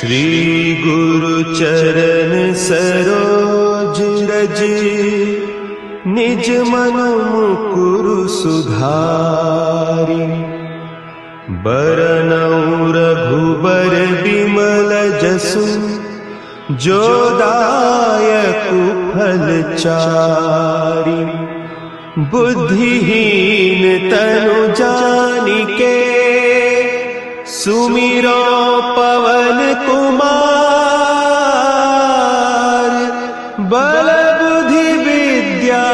श्री गुरु चरण सरोज रज, निज मन मुकुरु सुधारि। बरनउँ रघुबर बिमल जसु, जो दायकु फल चारि। बुद्धिहीन तनु जानिके, सुमिरो पवन कुमार। बल बुद्धि विद्या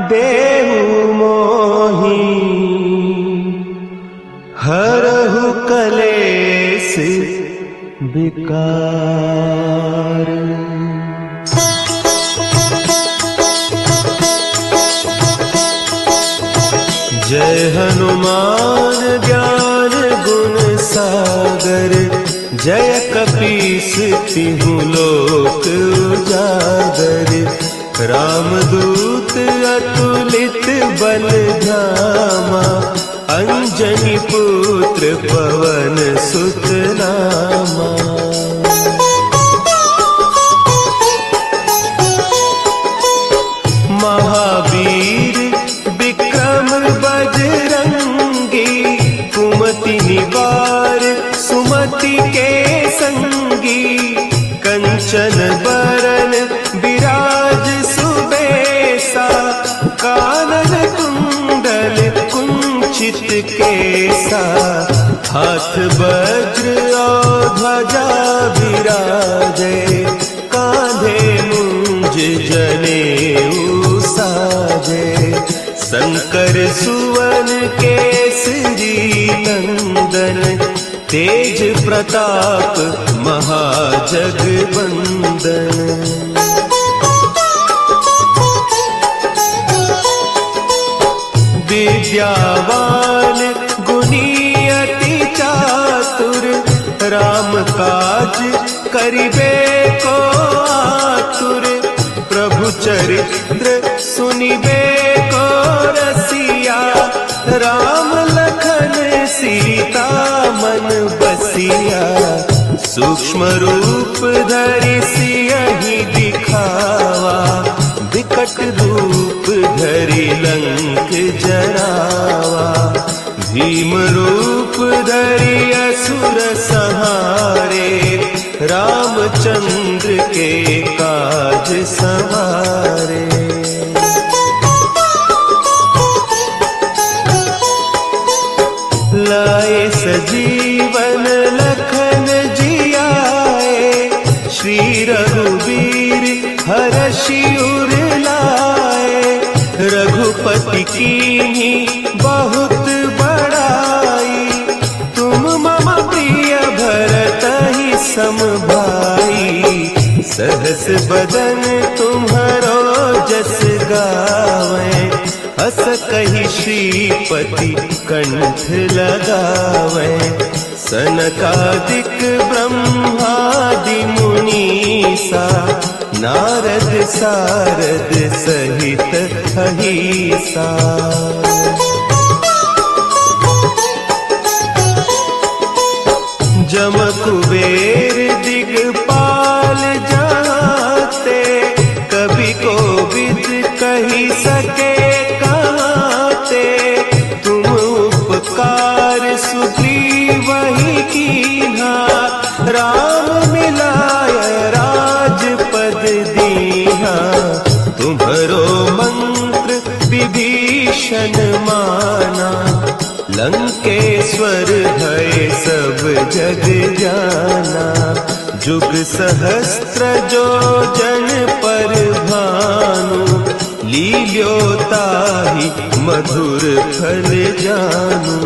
देहु मोहि, हरहु कलेस विकार। जय हनुमान ज्ञान गुण सागर, जय कपीस तिहु लोक उजागर। रामदूत अतुलित बल धामा, अंजनी पुत्र पवन सुत नामा। महावीर विक्रम बजरंगी, कुमति निवार सुमति के संगी। कंचन बरन विराज सुबेसा, कानन कुंडल कुंचित केसा। हाथ वज्र और ध्वजा विराजे, कांधे मूंज जनेऊ साजे। शंकर सुवन केसरी नंदन, तेज प्रताप महाजगवंदन। विद्यावान गुणी अति चातुर, राम काज करिबे को आतुर। प्रभु चरित्र सुनिबे को रसिया, राम लखन सीता मन बसिया। सूक्ष्म रूप धरि सियहि दिखावा, विकट रूप धरि लंक जरावा। भीम रूप धरि असुर संहारे, रामचंद्र के काज सवारे। लाए सजीवन लखन जियाए, श्री रघुवीर हरषि उर लाए। रघुपति कीन्ही बहुत बड़ाई, तुम मम प्रिय भरतहि सम भाई। सहस बदन तुम्हरो जस गावें, हस कहि श्रीपति कंठ लगावें। सनकादिक ब्रह्मादि मुनीसा, नारद सारद सहित अहीसा। जम कुबेर दिगपाल जाते, कवि कोविद कहि सके कहते। तुम उपकार सुग्रीवहि कीन्हा, राम मिलाय राजपद दीन्हा। तुम्हरो मंत्र विभीषण माना, लंकेश्वर भय सब जग जाना। जुग सहस्त्र जो जन पर भानु, लील्योताहि मधुर फल जानू।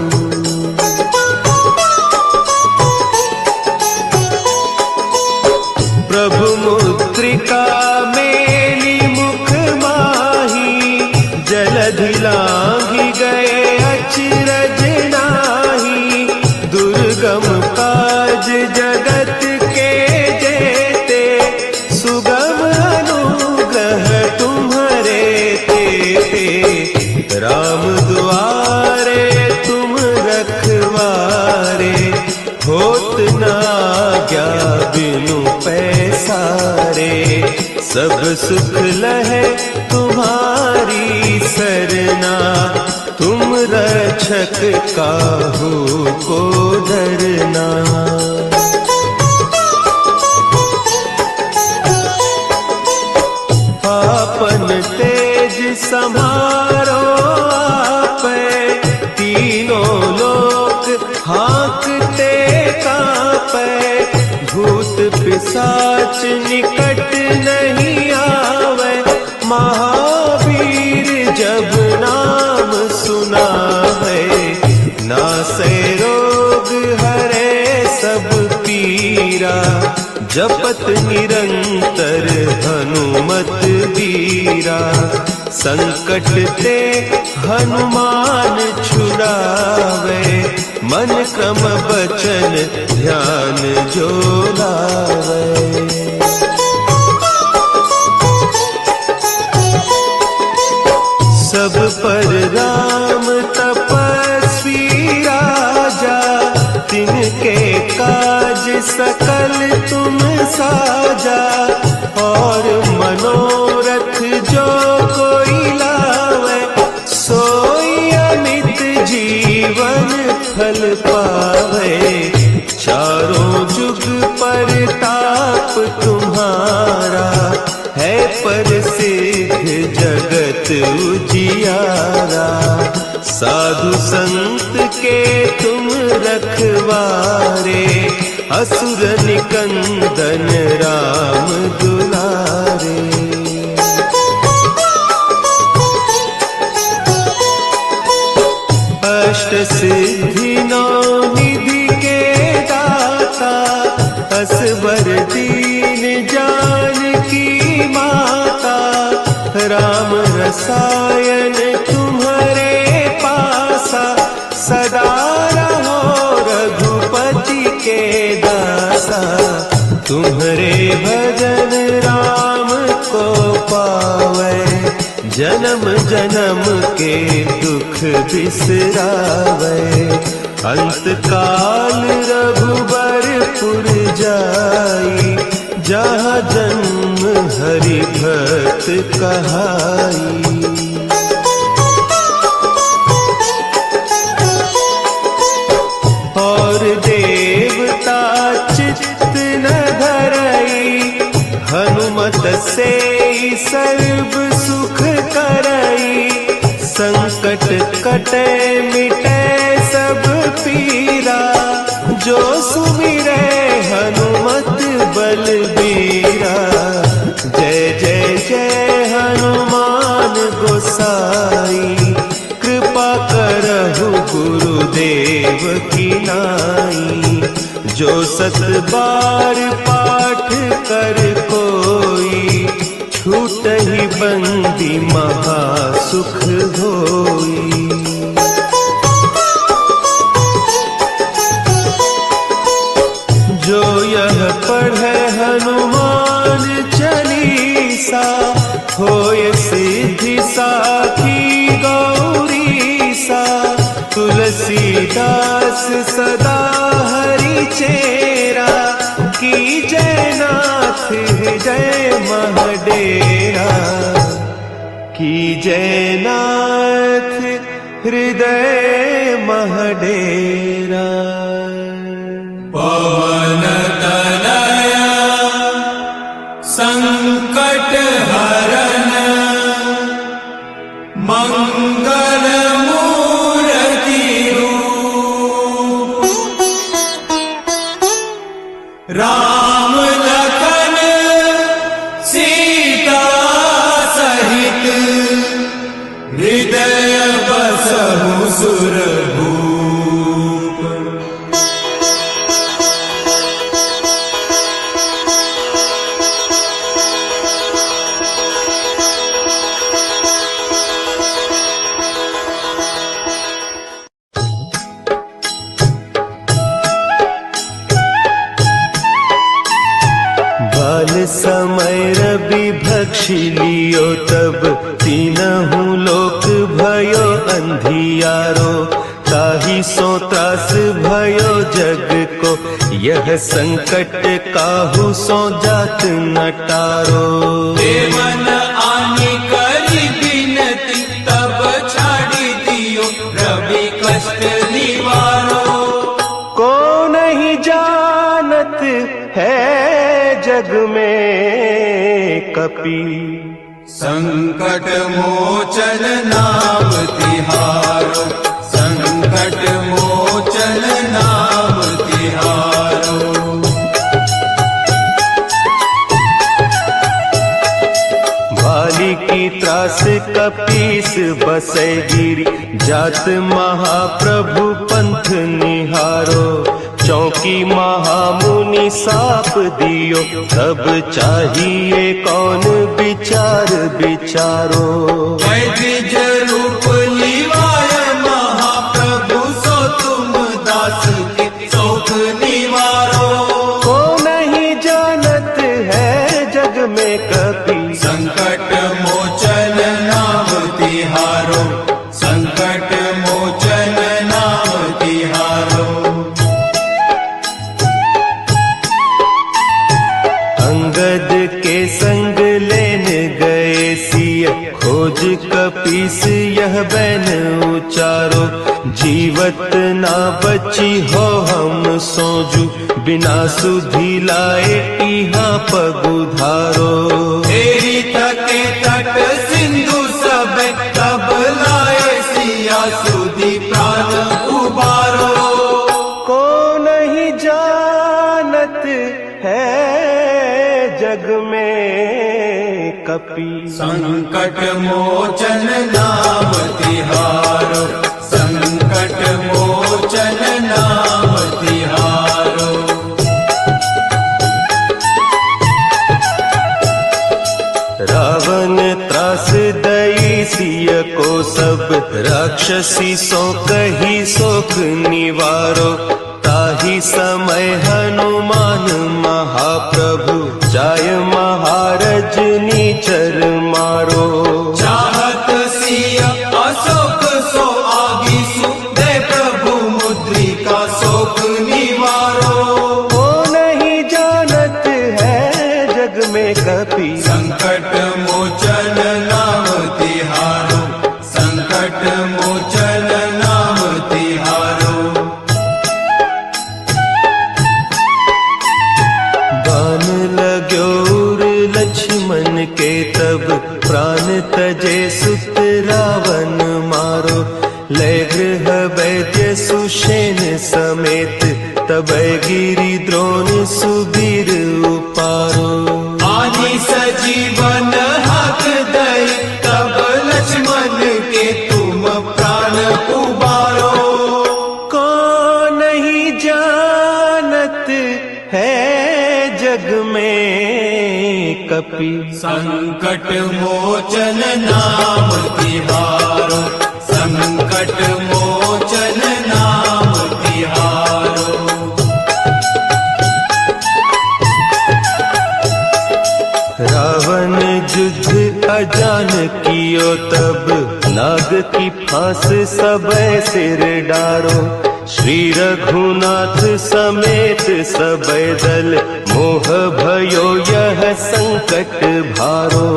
प्रभु मुद्रिका मेली मुख माही, जलधि लांघि गए अचरज नाही। दुर्गम काज जगत के जेते, सुगम अनुग्रह तुम्हरे तेते। राम दुआरे तुम रखवारे, होत न आज्ञा बिनु पैसारे, सब सुख लहे तुम्हारी सरना, तुम रक्षक काहू को डरना। आपन तेज समारो आपे, तीनों लोक हाँकते कांपे, भूत पिशाच निकट नहीं आवे, महावीर जब नाम सुनावे, नासे रोग हरे सब पीरा, जपत निरंतर हनुमत बीरा, संकट ते हनुमान छुड़ावे, मन क्रम बचन ध्यान जो लावे। सब पर राम तपस्वी राजा, तिनके काज सकल तुम साजा, और मनोरथ जो कोई लावे, सोई अमित जीवन फल पावे, चारों जुग परताप तुम्हारा, है प्रसिद्ध जगत उजियारा, साधु संत के तुम रखवारे, असुर निकंदन राम दुलारे। अष्ट सिद्धि नौ निधि के दाता, असवर दीन जानकी माता, राम रसायन तुम्हारे पासा, सदा रहो रघुपति के दासा, तुम्हारे भजन राम को पावे, जन्म जन्म के दुख बिसरावे, अंत काल रघुबरपुर जाई, जहाँ जन्म हरि भक्त कहाई। और देवता चित्त न धरई, हनुमत से सर्व सुख करई, संकट कटे मिटे सब पीरा, जो सुमिरे हनुमत बलबीरा, जय जय जय हनुमान गोसाई, कृपा करहु गुरुदेव की नाई, जो सत बार पाठ कर कोई, छूटहि बंदी महा सुख होई। जो यह पढ़े हनुमान चालीसा, होय सिद्धि साखी गौरीसा, तुलसीदास सदा हरि चेरा, की जय नाथ हृदय महडेरा, की जय नाथ हृदय महडेरा। पवन तनया संकट हरन, मंगल मूर्ति रूप, राम लखन सीता सहित, हृदय बसहु सुरभूप। समय रवि भक्षी लियो, तब तीनहु लोक भयो अंधियारो, ताहि सो त्रास भय भयो जग को, यह संकट काहू सो जात न टारो। देवन आनी करी बिनती, तब छाड़ी दियो रवि कष्ट निवारो। को नहीं जानत है जग में कपि, संकट मोचन नाम तिहारो, संकट मोचन नाम तिहारो। भाली की त्रास कपीस बसै गिरी, जात महाप्रभु पंथ निहारो। चौकी महामुनि साप दियो, तब चाहिए कौन विचार विचारो। वैद्य रूप लिवाय महाप्रभु, सो तुम दास के शोक निवारो। को नहीं जानत है जग में कपि, संकट मोचन नाम तिहारो, संकट मोचन नाम तिहारो। अंगद के संग लेन गए सिय, खोज कपीस यह बैन उचारो। जीवत ना बची हो हम सोजू, बिना सुधि लाए इहाँ पगुधारो। तेरी तटे तट सिंधु सब, तब लाए सिया सुधि प्राण उबारो। को नहीं जानत है जग में कपि, संकट मोचन नाम तिहारो, संकट मोचन नाम तिहारो। रावण त्रास दई सिय को, सब राक्षसी सो कही शोक निवारो। ताही समय हनुमान महाप्रभु, जाय महारज नीचर मारो। चाहत सिया अशोक सो आगीसु, दे प्रभु मुद्रिका शोक निवारो। को नहीं जानत है जग में कपि, संकट मोचन नाम तिहारो, संकट मोचन नाम तिहारो। बान लाग्यो उर लक्ष्मण के, तब प्राण तजे सुत रावण मारो। लय गृह वैद्य सुषेण समेत, तब गिरि द्रोण सुबीर उपारो। आनी सजीवन हक दई, तब लक्ष्मण के तुम प्राण उबारो। को नहीं जानत है जग में कपि, संकट मोचन नाम तिहारो, संकट मोचन नाम तिहारो। रावण युद्ध अजान कियो, तब नाग की फांस सबे सिर डारो। श्री रघुनाथ समेत सबे दल, मोह भयो यह संकट भारो।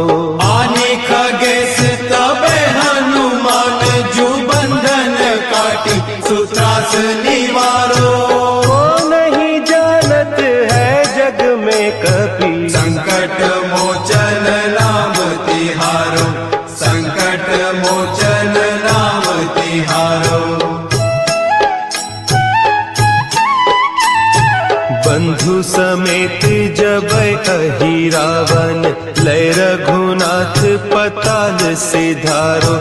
आने खगेश तबे हनुमान, जो बंधन काटी सुत्रास निवारो। को नहीं जानत है जग में कपि, संकट मोचन नाम तिहारो, संकट मोचन नाम तिहारो। बंधु समेत जब अहि रावण, लय रघुनाथ पताल सिधारो।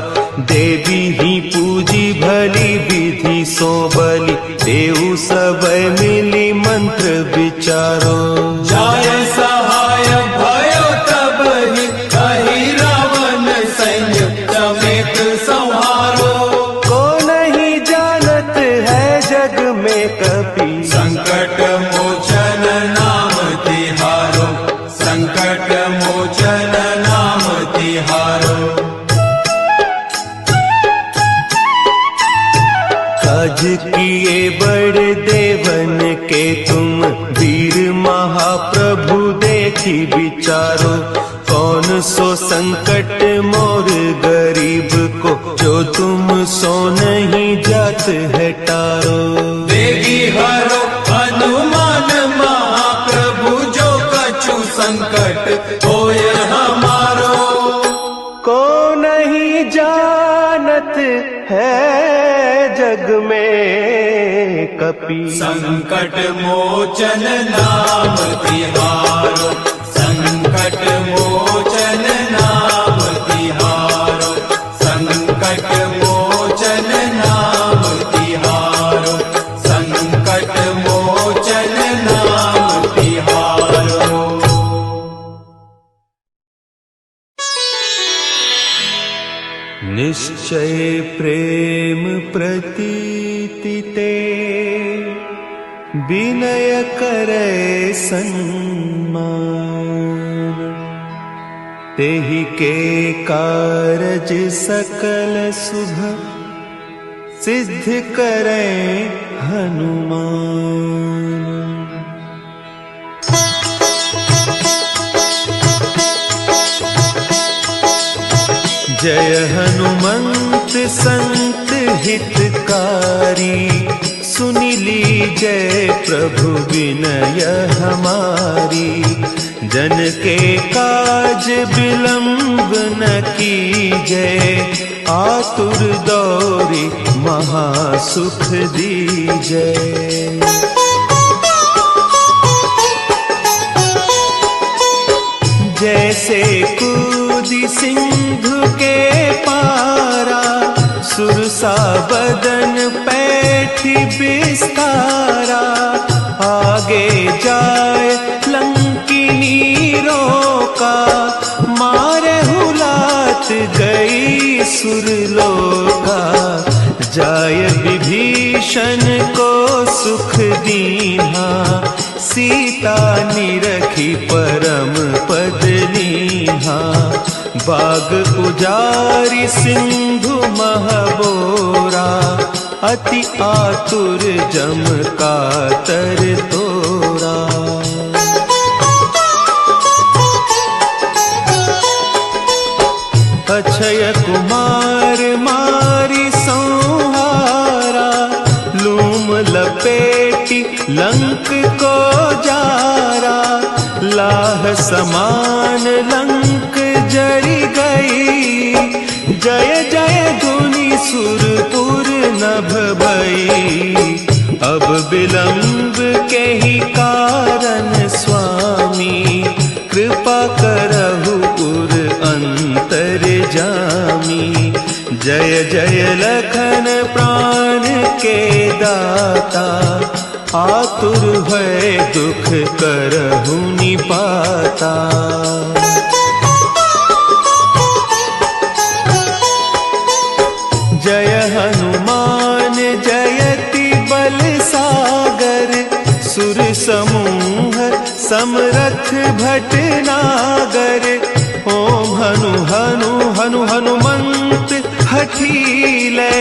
देवी ही पूजी भली विधि सो बलि, देव सब मिली मंत्र विचारो। जाय सहाय भयो तब ही, कही रावण सैन्य समेत संहारो। को नहीं जानत है जग में कपि, संकट मोचन नाम तिहारो, संकट मोचन नाम तिहारो। काज किए बड़ दे तुम वीर महाप्रभु देखी विचारो, कौन सो संकट मोर गरीब को, जो तुम सो नहीं जात है टारो। देगी हरो हनुमान महाप्रभु, जो कछु संकट होय हमारो। को नहीं जानत है जग में कपि, संकट मोचन नाम तिहारो, संकट मोचन नाम तिहारो, संकट मोचन नाम तिहारो, संकट मोचन नाम तिहारो। निश्चय प्रेम प्रतीति ते, विनय करे सन्मान, तेहि के कारज सकल शुभ, सिद्ध करे हनुमान। जय हनुमंत संत हितकारी, सुनि लीजय प्रभु विनय हमारी। जन के काज विलंब न कीजय, आतुर दौरी महासुख दीजय। जैसे कूदी सिंधु के पारा, सुरसा बदन पैठी बिस्तारा। आगे जाए लंकिनी रोका, मारे हुलात गई सुरलोका। जाय विभीषण को सुख दीन्हा, सीता निरखी परम पद लीन्हा। बाग उजारी सिंधु महबोरा, अति आतुर जम कातर तोरा। अक्षय कुमार मारी संहारा, लूम लपेटी लंक को जारा। लाह समान लंक जरी गई, जय जय धुनि सुरपुर नभ भई। अब विलंब के ही कारण स्वामी, कृपा करहु पुर अंतर जामी। जय जय लखन प्राण के दाता, आतुर है दुख करहु निपाता। जय हनुमान जयति बल सागर, सुर समूह समरथ भटनागर। ओम हनु हनु हनु हनुमंत हठीले,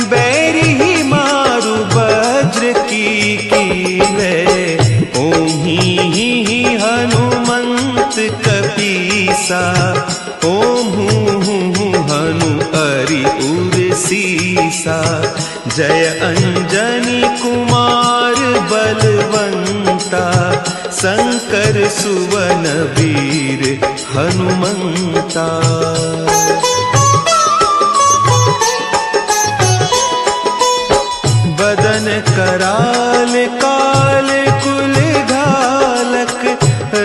बैरी ही मारु वज्र की कीले। ओम ही हनुमंत कपीसा, ओम हूँ हनु हरि उर सीसा। जय अंजनी कुमार बलवंता, शंकर सुवन वीर हनुमंता। बदन कराल काल कुल घालक,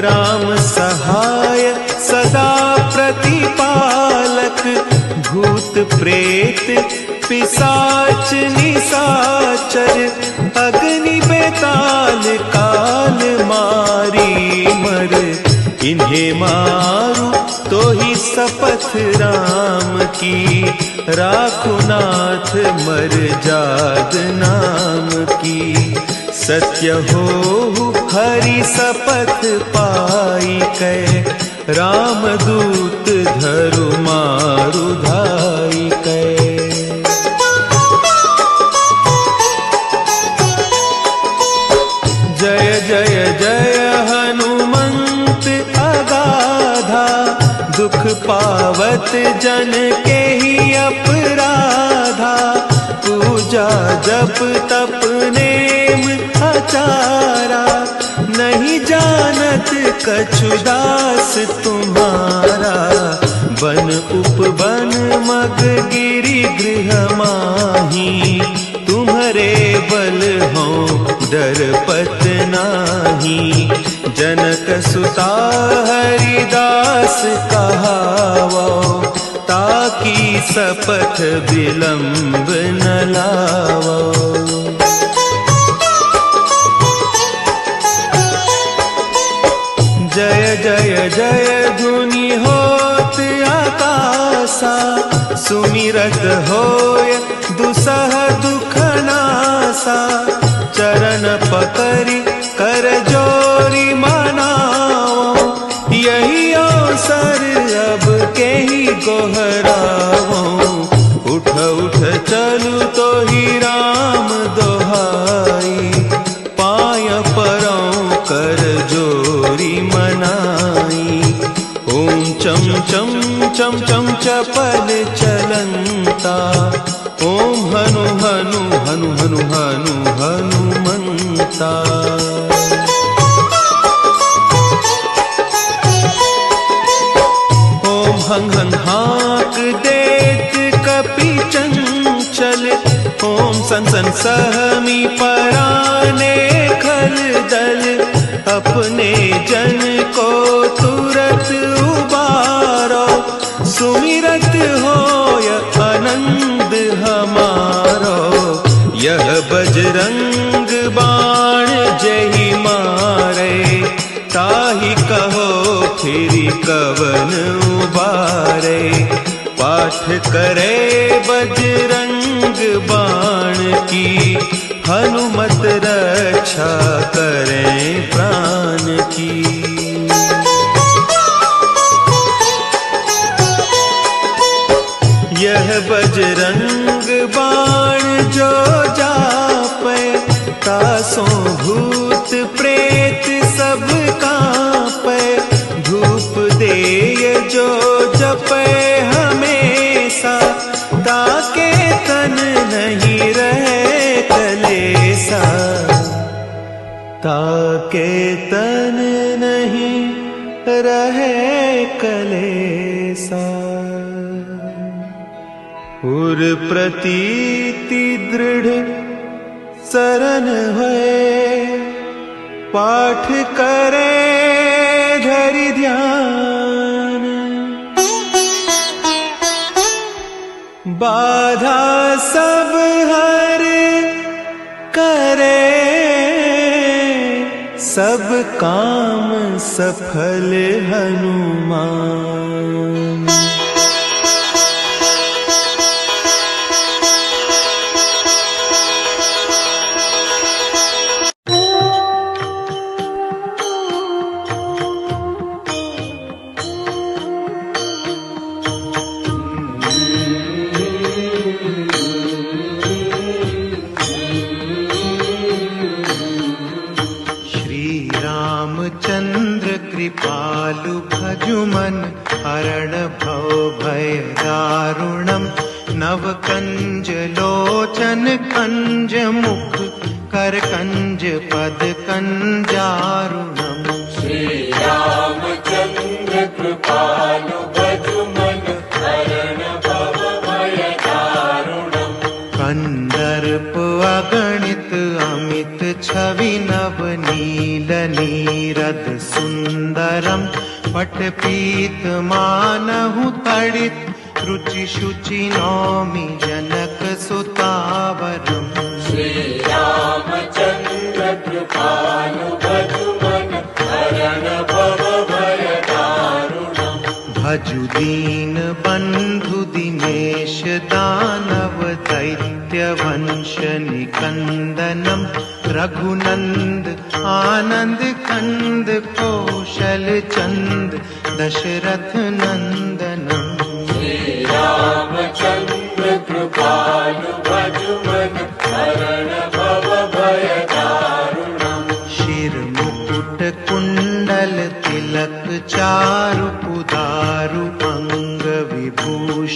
राम सहाय सदा प्रतिपालक। भूत प्रेत पिशाच निशाचर, अग्नि बेताल काल मारी मर। इन्हें मारू तो ही शपथ राम की, राखो नाथ मर जाद नाम की। सत्य हो हरि शपथ पाई कै, राम दूत धरु मारु धाई कै। जय दुख पावत जन के ही अपराधा, पूजा जप तप नेम आचारा, नहीं जानत कछु दास तुम्हारा। बन उपवन मग गिरि गृह माही, तुम्हारे बल हो डरपत नाही। जनक सुता हरिदास कहावो, ताकि सपथ विलंब न लावो। जय जय जय धुनि होत आकाशा, सुमिरत होय दुसह दुख नासा। चरण पकड़ि कर जोरी मनाओ, यही अवसर अब के ही गोहराओ। उठ उठ चलू तो ही राम दोहाई, पाय परों कर जोरी मनाई। ओम चम चम चम चम चपल चलंता, ओम हनु हनु हनु हनु हनु हनुमंता। ओम हंग हंग हाक देत कपि चंचल, ओम सन सन सहमी पराने खल दल। अपने जन को तुरत उबारो, सुमिरत होय आनंद हमारो। यह बजरंग बाण जहि मारे, ताहि कहो फिर कवन उबारे। पाठ करे बजरंग बाण की, हनुमत रक्षा करें प्राण की। यह बजरंग बाण जो जापे, तासों भूत प्रेत सब कांपे। धूप देय जो जपे हमेशा, ताके तन नहीं रहे कलेसा। ताके तन नहीं रहे कलेसा। उर प्रतीति दृढ़ शरण है, पाठ करे धरि ध्यान। बाधा सब हर करे, सब काम सफल हनुमान। कृपालु भजुमन हरण भव भय दारुणम। नव कंज लोचन कंज मुख कर कंज पद कंजारुणम। श्री रामचंद्र कृपालु भजुमन हरण भव भय दारुणम। कंदर्प अगणित अमित छवि नव नील नीरद सुंदरम। पट पीत मानहु तड़ित रुचि शुचि नौमि जनक सुतावरम। श्री रामचंद्र कृपालु भजुमन हरण भव भय दारुणम। भजु दीन बंधु दिनेश दानव दैत्य वंश निकंदनम। रघुनंद आनंद कंद कौशल चंद दशरथ नंदनम। श्री रामचंद्र कृपालु भजुमन हरण भव भय दारुणम। शिर मुकुट कुंडल तिलक चारु पुदारु।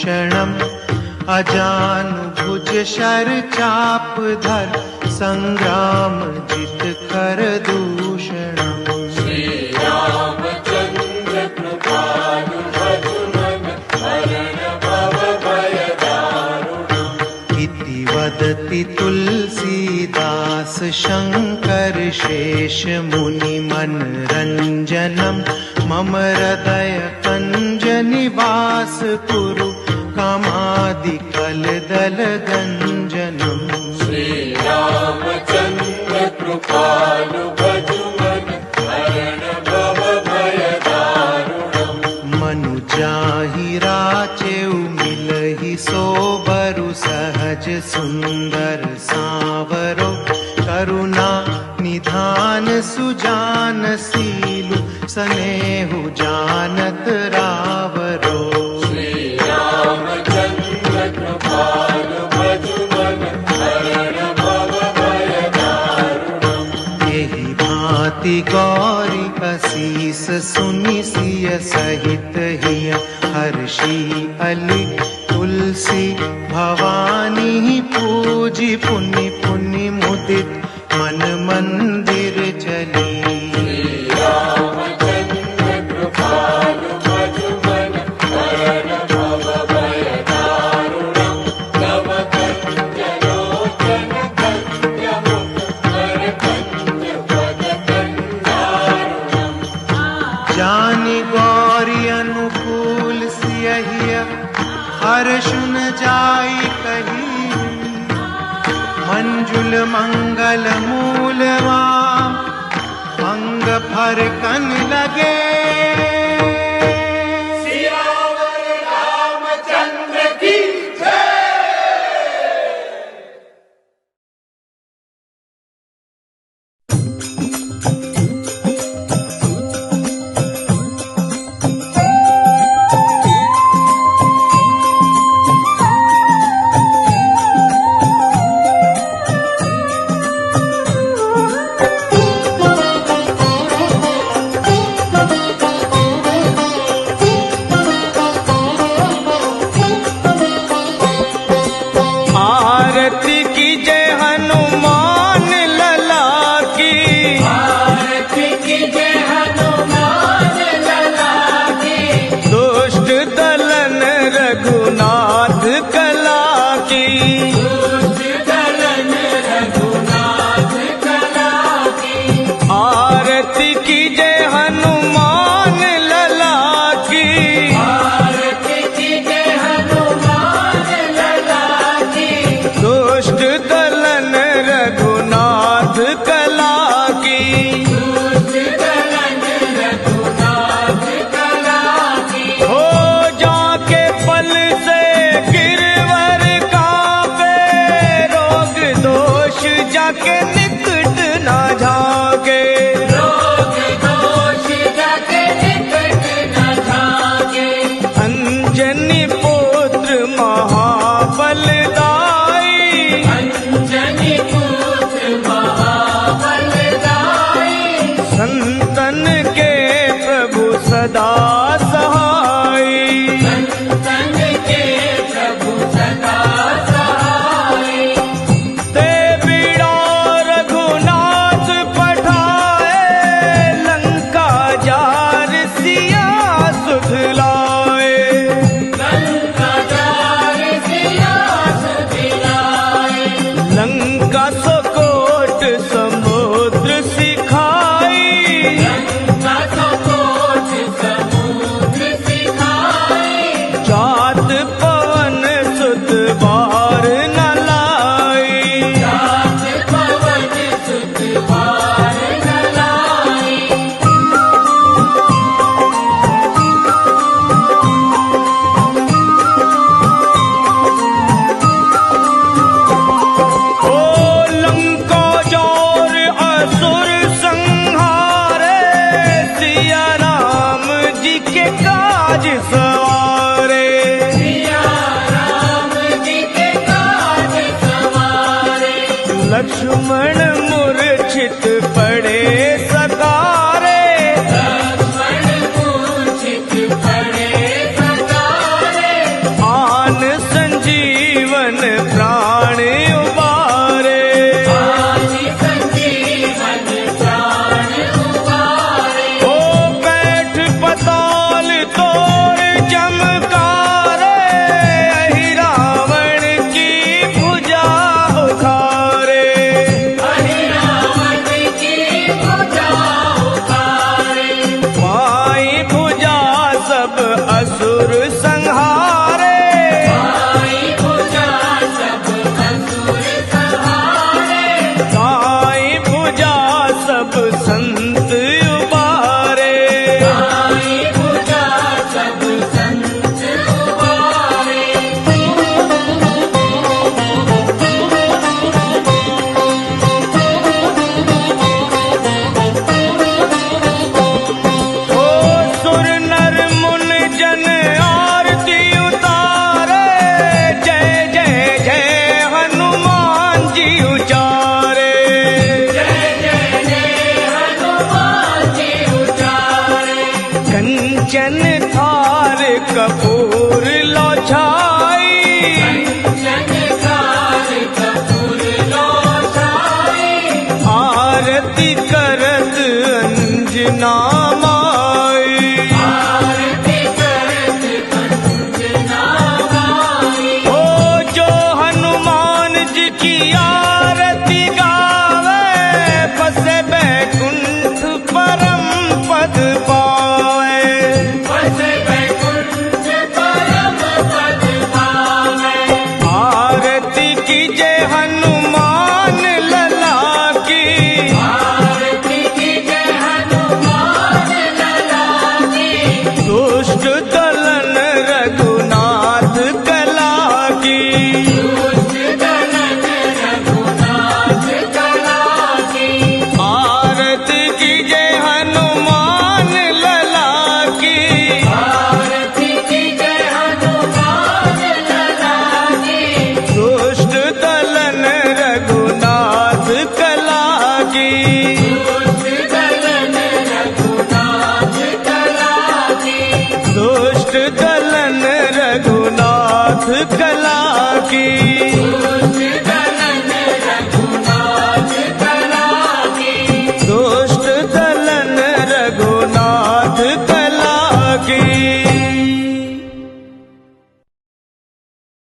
भूषणम् अजानुभुज शर चाप धर संग्राम जित कर दूषणम् श्री रामचंद्र कृपालु भजुमन हरण भव भय दारुणम् इति वदति तुलसीदास शंकर शेष मुनि मनरंजनम् मम हृदय कंज निवास कुरु कामादि कलदल गंजनम् श्री रामचंद्र कृपालु भजुमन हरण भव भय दारुणम् मनुजाहि राचेउ मिलहि सोबरु सहज सुंदर सावरो करुणा निधान सुजान सीलु स्नेहु जानत रावरो श्री रामचंद्र कृपालु भजुमन हरण भव भय दारुणम् यही भांति गौरी असीस सुनि सिय सहित हिय हर्षि अलि तुलसी भवानी पूजी पुनि पुनि मुदित मन मंदिर चली श्री रामचंद्र कृपालु भजुमन हरण भव भय दारुणम् तव कंज लोचन कंज मुख कर कंज पद कंजारुणम् जानि गौरी अनुकूल सियहिय हर्षुन जाई कही मंजुल मंगल मूलवा अंग फरकन लगे सियावर रामचंद्र की जय। आरती की जय हनुमान लला की, आरती की जय हनुमान लला की, दुष्ट दलन रघुनाथ कला की। दुष्ट दलन रघुनाथ कला की, आरती की जय हनुमान लला की, आरती की जय हनुमान लला की, दुष्ट दलन रघुनाथ कला की। दुष्ट दलन रघुनाथ कला की, हो जाके पल से गिरवर कांपे, रोग दोष जाके निकट ना झाके। रोग कपूर लो छाई, चनकार कपूर लो छाई, आरती करत अंजना